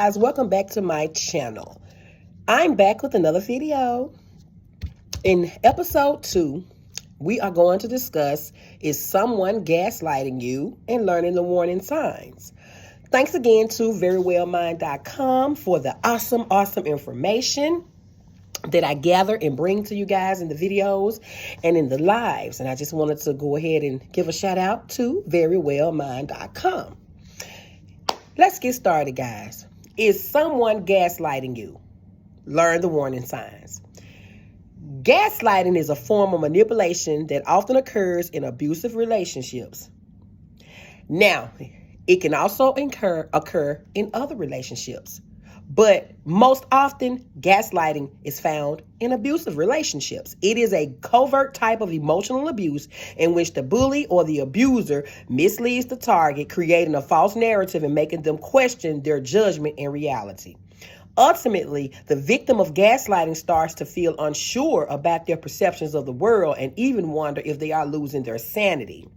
guys, welcome back to my channel. I'm back with another video. In episode 2, we are going to discuss, is someone gaslighting you, and learning the warning signs. Thanks again to verywellmind.com for the awesome information that I gather and bring to you guys in the videos and in the lives. And I just wanted to go ahead and give a shout out to verywellmind.com. Let's get started, guys. Is someone gaslighting you? Learn the warning signs. Gaslighting is a form of manipulation that often occurs in abusive relationships. Now, it can also occur in other relationships, but most often, gaslighting is found in abusive relationships. It is a covert type of emotional abuse in which the bully or the abuser misleads the target, creating a false narrative and making them question their judgment and reality. Ultimately, the victim of gaslighting starts to feel unsure about their perceptions of the world and even wonder if they are losing their sanity.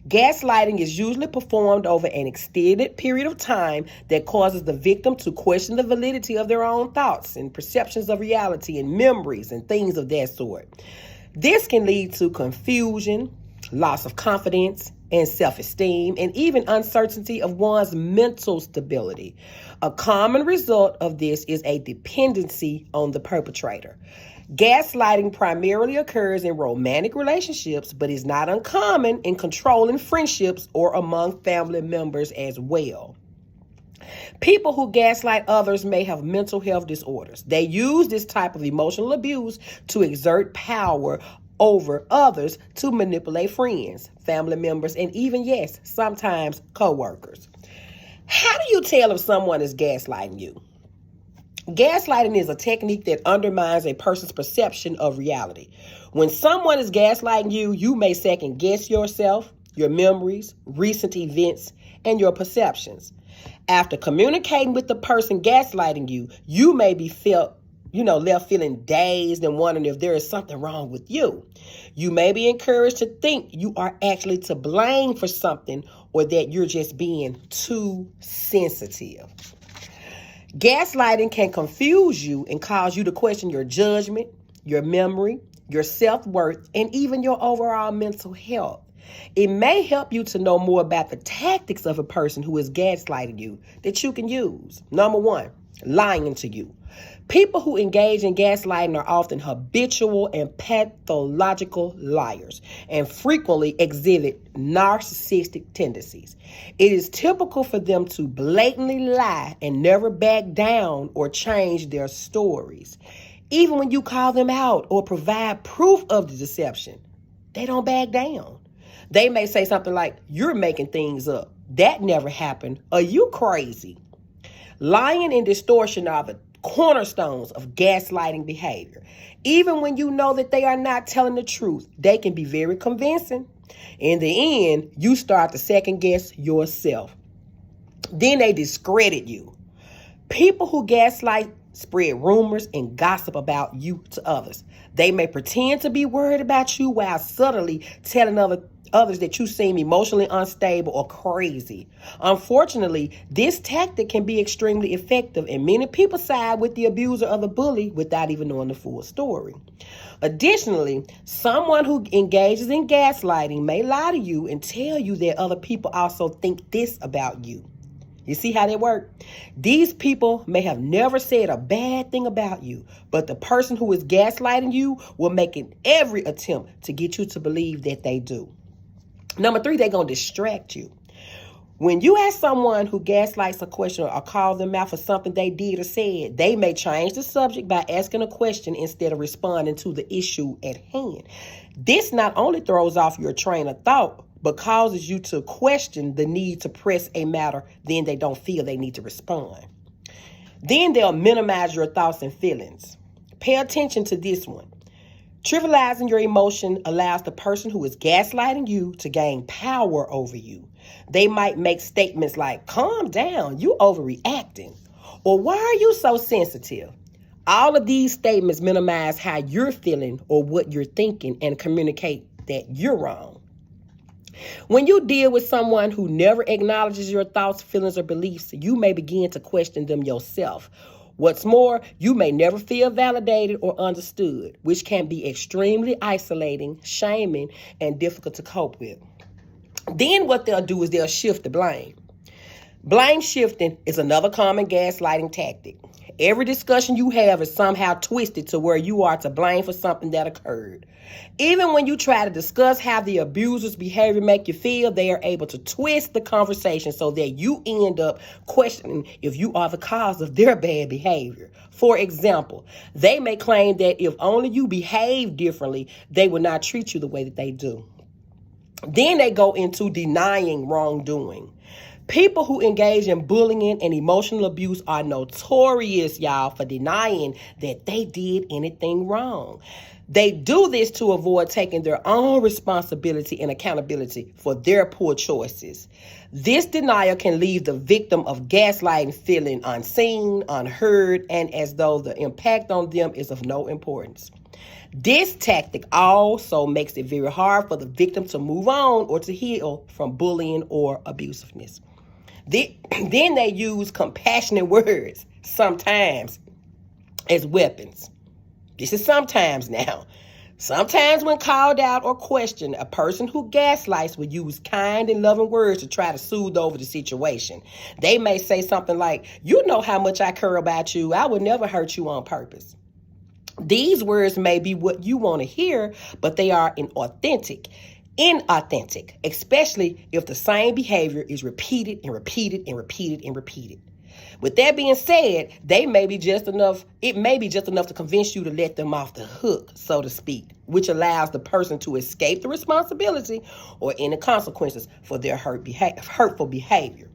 Gaslighting is usually performed over an extended period of time that causes the victim to question the validity of their own thoughts and perceptions of reality and memories and things of that sort. This can lead to confusion, loss of confidence and self-esteem, and even uncertainty of one's mental stability. A common result of this is a dependency on the perpetrator. Gaslighting primarily occurs in romantic relationships, but is not uncommon in controlling friendships or among family members as well. People who gaslight others may have mental health disorders. They use this type of emotional abuse to exert power over others to manipulate friends, family members, and even, yes, sometimes co-workers. How do you tell if someone is gaslighting you? Gaslighting is a technique that undermines a person's perception of reality. When someone is gaslighting you, you may second guess yourself, your memories, recent events, and your perceptions. After communicating with the person gaslighting you, you may be left feeling dazed and wondering if there is something wrong with you. You may be encouraged to think you are actually to blame for something or that you're just being too sensitive. Gaslighting can confuse you and cause you to question your judgment, your memory, your self-worth, and even your overall mental health. It may help you to know more about the tactics of a person who is gaslighting you that you can use. Number 1, lying to you. People who engage in gaslighting are often habitual and pathological liars and frequently exhibit narcissistic tendencies. It is typical for them to blatantly lie and never back down or change their stories. Even when you call them out or provide proof of the deception, they don't back down. They may say something like, "You're making things up. That never happened. Are you crazy?" Lying and distortion are the cornerstones of gaslighting behavior. Even when you know that they are not telling the truth, they can be very convincing. In the end, you start to second guess yourself. Then they discredit you. People who gaslight spread rumors and gossip about you to others. They may pretend to be worried about you while subtly telling others that you seem emotionally unstable or crazy. Unfortunately, this tactic can be extremely effective, and many people side with the abuser or the bully without even knowing the full story. Additionally, someone who engages in gaslighting may lie to you and tell you that other people also think this about you. You see how they work? These people may have never said a bad thing about you, but the person who is gaslighting you will make every attempt to get you to believe that they do. Number 3, they're going to distract you. When you ask someone who gaslights a question or call them out for something they did or said, they may change the subject by asking a question instead of responding to the issue at hand. This not only throws off your train of thought, but causes you to question the need to press a matter, then they don't feel they need to respond. Then they'll minimize your thoughts and feelings. Pay attention to this one. Trivializing your emotion allows the person who is gaslighting you to gain power over you. They might make statements like, "Calm down, you overreacting," or "Why are you so sensitive?" All of these statements minimize how you're feeling or what you're thinking and communicate that you're wrong. When you deal with someone who never acknowledges your thoughts, feelings, or beliefs, you may begin to question them yourself. What's more, you may never feel validated or understood, which can be extremely isolating, shaming, and difficult to cope with. Then what they'll do is they'll shift the blame. Blame shifting is another common gaslighting tactic. Every discussion you have is somehow twisted to where you are to blame for something that occurred. Even when you try to discuss how the abuser's behavior make you feel, they are able to twist the conversation so that you end up questioning if you are the cause of their bad behavior. For example, they may claim that if only you behave differently, they will not treat you the way that they do. Then they go into denying wrongdoing. People who engage in bullying and emotional abuse are notorious, y'all, for denying that they did anything wrong. They do this to avoid taking their own responsibility and accountability for their poor choices. This denial can leave the victim of gaslighting feeling unseen, unheard, and as though the impact on them is of no importance. This tactic also makes it very hard for the victim to move on or to heal from bullying or abusiveness. Then they use compassionate words, sometimes, as weapons. This is sometimes now. Sometimes when called out or questioned, a person who gaslights will use kind and loving words to try to soothe over the situation. They may say something like, "You know how much I care about you. I would never hurt you on purpose." These words may be what you want to hear, but they are inauthentic, especially if the same behavior is repeated and repeated and repeated and repeated. With that being said, it may be just enough to convince you to let them off the hook, so to speak, which allows the person to escape the responsibility or any consequences for their hurtful behavior.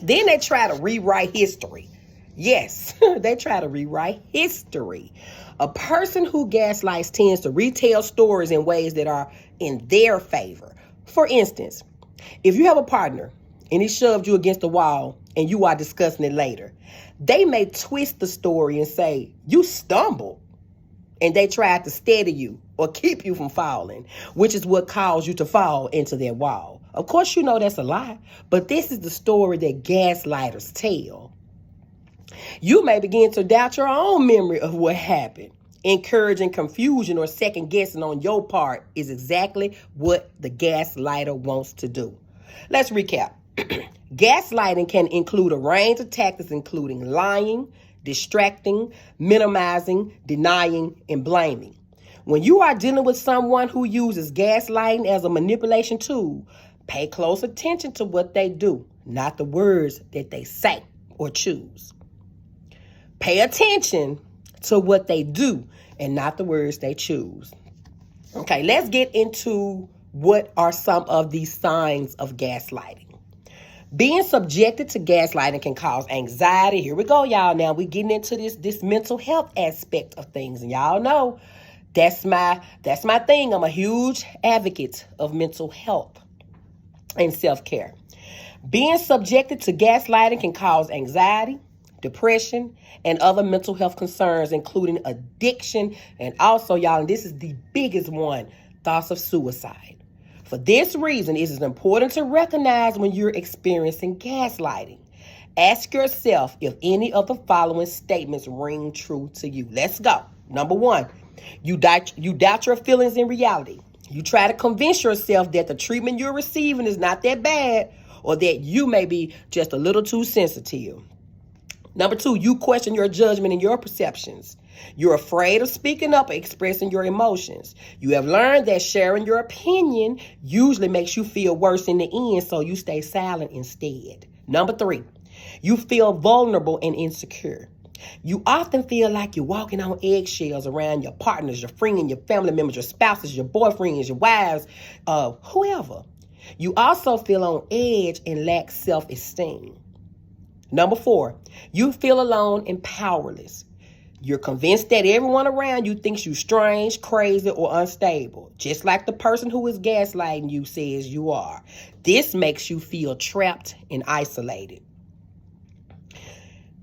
Then they try to rewrite history. Yes, they try to rewrite history. A person who gaslights tends to retell stories in ways that are in their favor. For instance, if you have a partner and he shoved you against the wall and you are discussing it later, they may twist the story and say, "You stumbled," and they tried to steady you or keep you from falling, which is what caused you to fall into their wall. Of course, you know that's a lie, but this is the story that gaslighters tell. You may begin to doubt your own memory of what happened. Encouraging confusion or second guessing on your part is exactly what the gaslighter wants to do. Let's recap. Gaslighting can include a range of tactics including lying, distracting, minimizing, denying, and blaming. When you are dealing with someone who uses gaslighting as a manipulation tool, pay close attention to what they do, not the words that they say or choose. Pay attention to what they do and not the words they choose. Okay, let's get into what are some of these signs of gaslighting. Being subjected to gaslighting can cause anxiety. Here we go, y'all. Now we're getting into this mental health aspect of things. And y'all know that's my thing. I'm a huge advocate of mental health and self-care. Being subjected to gaslighting can cause anxiety, depression, and other mental health concerns, including addiction, and also, y'all, and this is the biggest one, thoughts of suicide. For this reason, it is important to recognize when you're experiencing gaslighting. Ask yourself if any of the following statements ring true to you. Let's go. Number one, you doubt your feelings in reality. You try to convince yourself that the treatment you're receiving is not that bad or that you may be just a little too sensitive. Number two, you question your judgment and your perceptions. You're afraid of speaking up or expressing your emotions. You have learned that sharing your opinion usually makes you feel worse in the end, so you stay silent instead. Number three, you feel vulnerable and insecure. You often feel like you're walking on eggshells around your partners, your friends, your family members, your spouses, your boyfriends, your wives, whoever. You also feel on edge and lack self-esteem. Number four, you feel alone and powerless. You're convinced that everyone around you thinks you strange, crazy, or unstable, just like the person who is gaslighting you says you are. This makes you feel trapped and isolated.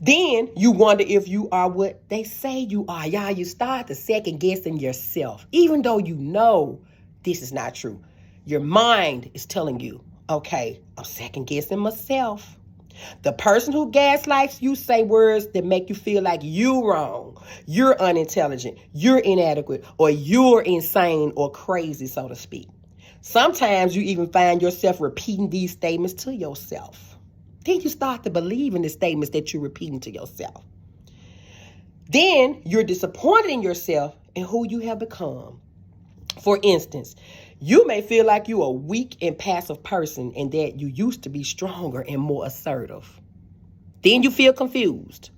Then you wonder if you are what they say you are. Y'all, you start to second guessing yourself, even though you know this is not true. Your mind is telling you, okay, I'm second guessing myself. The person who gaslights you say words that make you feel like you're wrong, you're unintelligent, you're inadequate, or you're insane or crazy, so to speak. Sometimes you even find yourself repeating these statements to yourself. Then you start to believe in the statements that you're repeating to yourself. Then you're disappointed in yourself and who you have become. For instance, you may feel like you're a weak and passive person and that you used to be stronger and more assertive. Then you feel confused.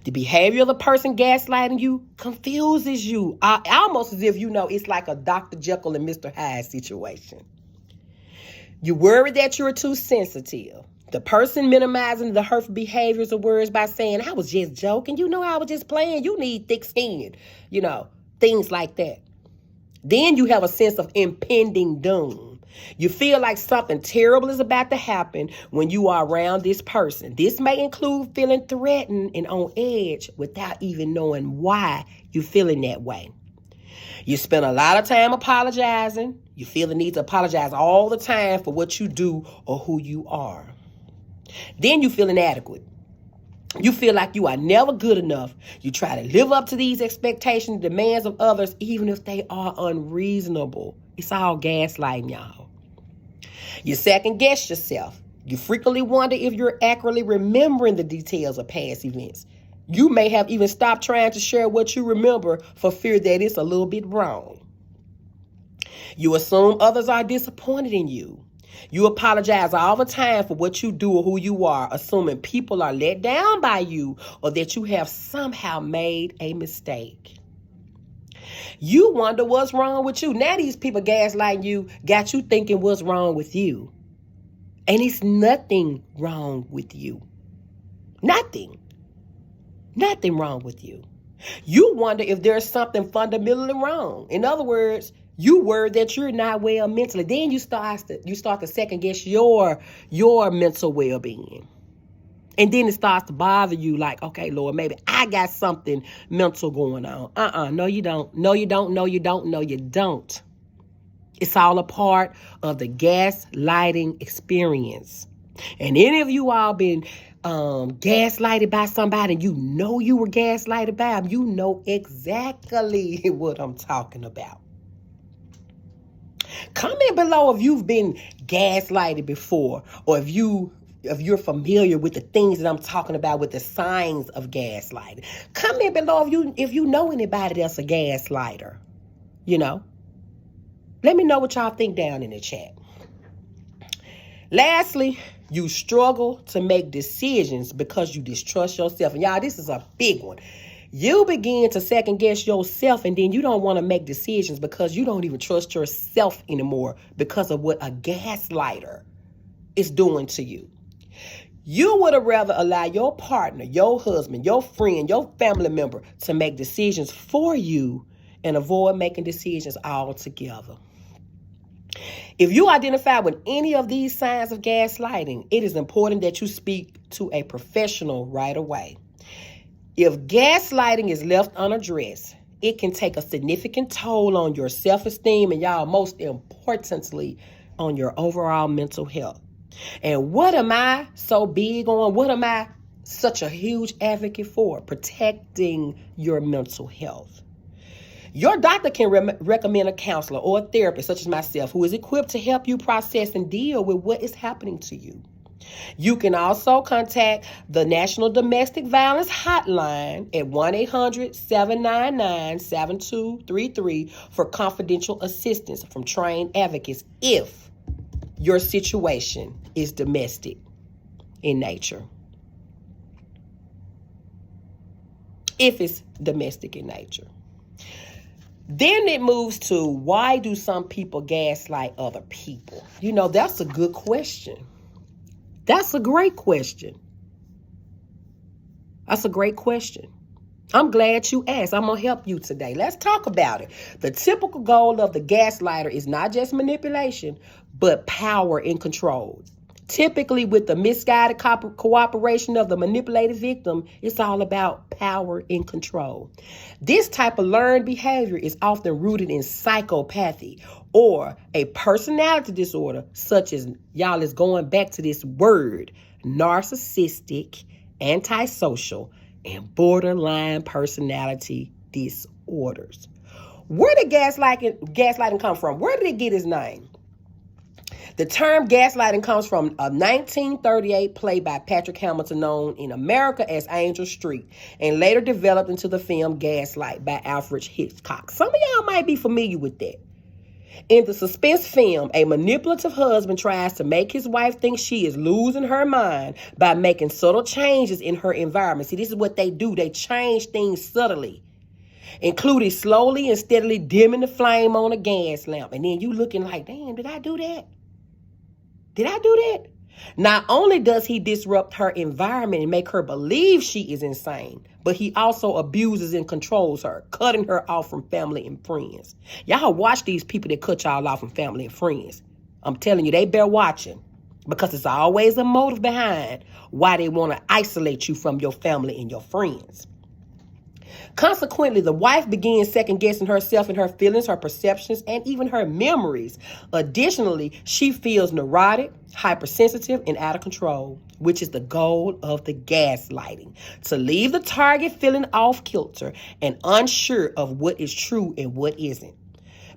The behavior of the person gaslighting you confuses you, almost as if it's like a Dr. Jekyll and Mr. Hyde situation. You worry that you're too sensitive. The person minimizing the hurtful behaviors or words by saying, I was just joking, I was just playing, you need thick skin, things like that. Then you have a sense of impending doom. You feel like something terrible is about to happen when you are around this person. This may include feeling threatened and on edge without even knowing why you're feeling that way. You spend a lot of time apologizing. You feel the need to apologize all the time for what you do or who you are. Then you feel inadequate. You feel like you are never good enough. You try to live up to these expectations, demands of others, even if they are unreasonable. It's all gaslighting, y'all. You second guess yourself. You frequently wonder if you're accurately remembering the details of past events. You may have even stopped trying to share what you remember for fear that it's a little bit wrong. You assume others are disappointed in you. You apologize all the time for what you do or who you are, assuming people are let down by you or that you have somehow made a mistake. You wonder what's wrong with you. Now these people gaslighting you got you thinking what's wrong with you. And it's nothing wrong with you. Nothing. Nothing wrong with you. You wonder if there's something fundamentally wrong. In other words, you worry that you're not well mentally. Then you start to second guess your mental well-being. And then it starts to bother you like, okay, Lord, maybe I got something mental going on. No, you don't. No, you don't. No, you don't. No, you don't. It's all a part of the gaslighting experience. And any of you all been gaslighted by somebody and you were gaslighted by them, you know exactly what I'm talking about. Comment below if you've been gaslighted before or if you're familiar with the things that I'm talking about with the signs of gaslighting. Comment below if you know anybody that's a gaslighter. Let me know what y'all think down in the chat. Lastly, you struggle to make decisions because you distrust yourself. And y'all, this is a big one. You begin to second guess yourself and then you don't want to make decisions because you don't even trust yourself anymore because of what a gaslighter is doing to you. You would have rather allow your partner, your husband, your friend, your family member to make decisions for you and avoid making decisions altogether. If you identify with any of these signs of gaslighting, it is important that you speak to a professional right away. If gaslighting is left unaddressed, it can take a significant toll on your self-esteem and y'all, most importantly, on your overall mental health. And what am I so big on? What am I such a huge advocate for? Protecting your mental health. Your doctor can recommend a counselor or a therapist, such as myself, who is equipped to help you process and deal with what is happening to you. You can also contact the National Domestic Violence Hotline at 1-800-799-7233 for confidential assistance from trained advocates if your situation is domestic in nature. If it's domestic in nature. Then it moves to, why do some people gaslight other people? That's a good question. That's a great question. That's a great question. I'm glad you asked. I'm going to help you today. Let's talk about it. The typical goal of the gaslighter is not just manipulation, but power and control. Typically, with the misguided cooperation of the manipulated victim, it's all about power and control. This type of learned behavior is often rooted in psychopathy or a personality disorder, such as, y'all, is going back to this word, narcissistic, antisocial, and borderline personality disorders. Where did gaslighting come from? Where did it get its name? The term gaslighting comes from a 1938 play by Patrick Hamilton known in America as Angel Street and later developed into the film Gaslight by Alfred Hitchcock. Some of y'all might be familiar with that. In the suspense film, a manipulative husband tries to make his wife think she is losing her mind by making subtle changes in her environment. See, this is what they do. They change things subtly, including slowly and steadily dimming the flame on a gas lamp. And then you looking like, damn, did I do that? Did I do that? Not only does he disrupt her environment and make her believe she is insane, but he also abuses and controls her, cutting her off from family and friends. Y'all watch these people that cut y'all off from family and friends. I'm telling you, they bear watching, because it's always a motive behind why they want to isolate you from your family and your friends. Consequently, the wife begins second-guessing herself and her feelings, her perceptions, and even her memories. Additionally, she feels neurotic, hypersensitive, and out of control, which is the goal of the gaslighting, to leave the target feeling off-kilter and unsure of what is true and what isn't.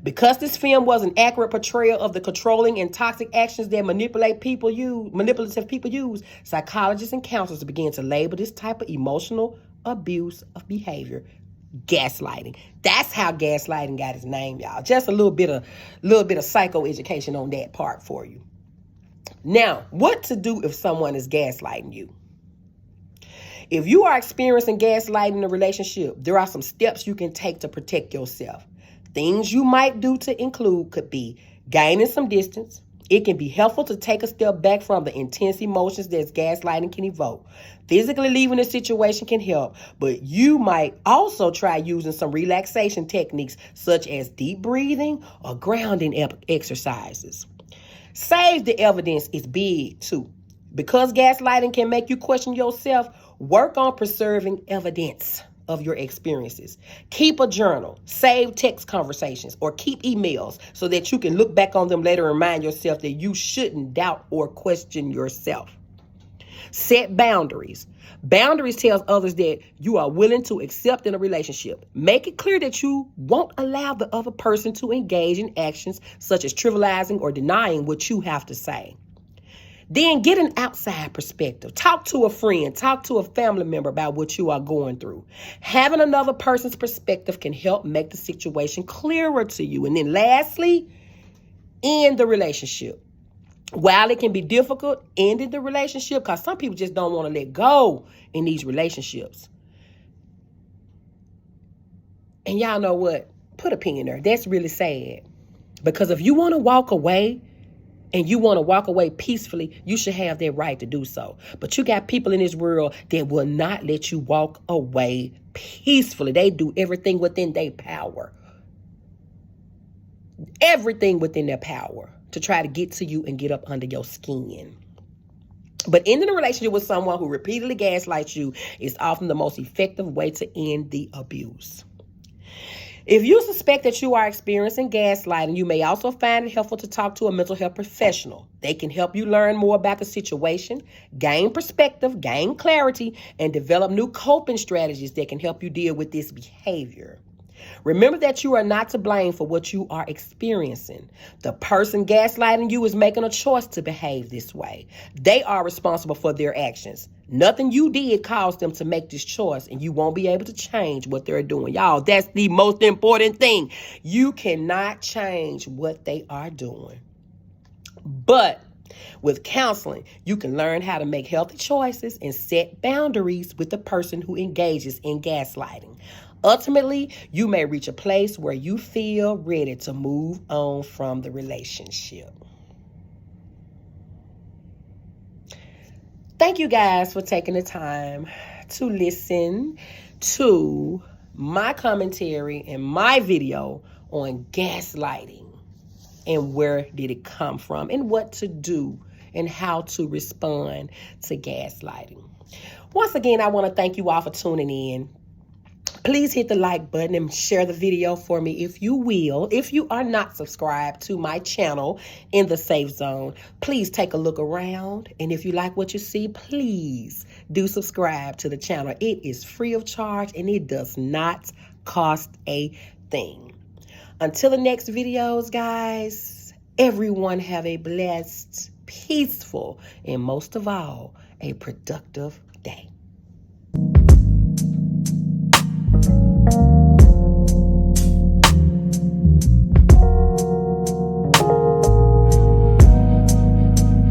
Because this film was an accurate portrayal of the controlling and toxic actions that manipulative people use, psychologists and counselors began to label this type of emotional abuse of behavior gaslighting. That's how gaslighting got its name, y'all. Just a little bit of psychoeducation on that part for you. Now, what to do if someone is gaslighting you? If you are experiencing gaslighting in a relationship, there are some steps you can take to protect yourself. Things you might do to include could be gaining some distance. It can be helpful to take a step back from the intense emotions that gaslighting can evoke. Physically leaving a situation can help, but you might also try using some relaxation techniques such as deep breathing or grounding exercises. Save the evidence is big too. Because gaslighting can make you question yourself, work on preserving evidence of your experiences. Keep a journal, save text conversations, or keep emails so that you can look back on them later and remind yourself that you shouldn't doubt or question yourself. Set boundaries. Boundaries tells others that you are willing to accept in a relationship. Make it clear that you won't allow the other person to engage in actions such as trivializing or denying what you have to say. Then get an outside perspective. Talk to a friend, talk to a family member about what you are going through. Having another person's perspective can help make the situation clearer to you. And then lastly, end the relationship. While it can be difficult, ending the relationship, because some people just don't want to let go in these relationships. And y'all know what? Put a pin in there. That's really sad. Because if you want to walk away, and you want to walk away peacefully, you should have that right to do so. But you got people in this world that will not let you walk away peacefully. They do everything within their power. Everything within their power to try to get to you and get up under your skin. But ending a relationship with someone who repeatedly gaslights you is often the most effective way to end the abuse. If you suspect that you are experiencing gaslighting, you may also find it helpful to talk to a mental health professional. They can help you learn more about the situation, gain perspective, gain clarity, and develop new coping strategies that can help you deal with this behavior. Remember that you are not to blame for what you are experiencing. The person gaslighting you is making a choice to behave this way. They are responsible for their actions. Nothing you did caused them to make this choice, and you won't be able to change what they're doing. Y'all, that's the most important thing. You cannot change what they are doing. But with counseling, you can learn how to make healthy choices and set boundaries with the person who engages in gaslighting. Ultimately, you may reach a place where you feel ready to move on from the relationship. Thank you guys for taking the time to listen to my commentary and my video on gaslighting and where did it come from and what to do and how to respond to gaslighting. Once again, I want to thank you all for tuning in. Please hit the like button and share the video for me if you will. If you are not subscribed to my channel in the Safe Zone, please take a look around. And if you like what you see, please do subscribe to the channel. It is free of charge and it does not cost a thing. Until the next videos, guys, everyone have a blessed, peaceful, and most of all, a productive day.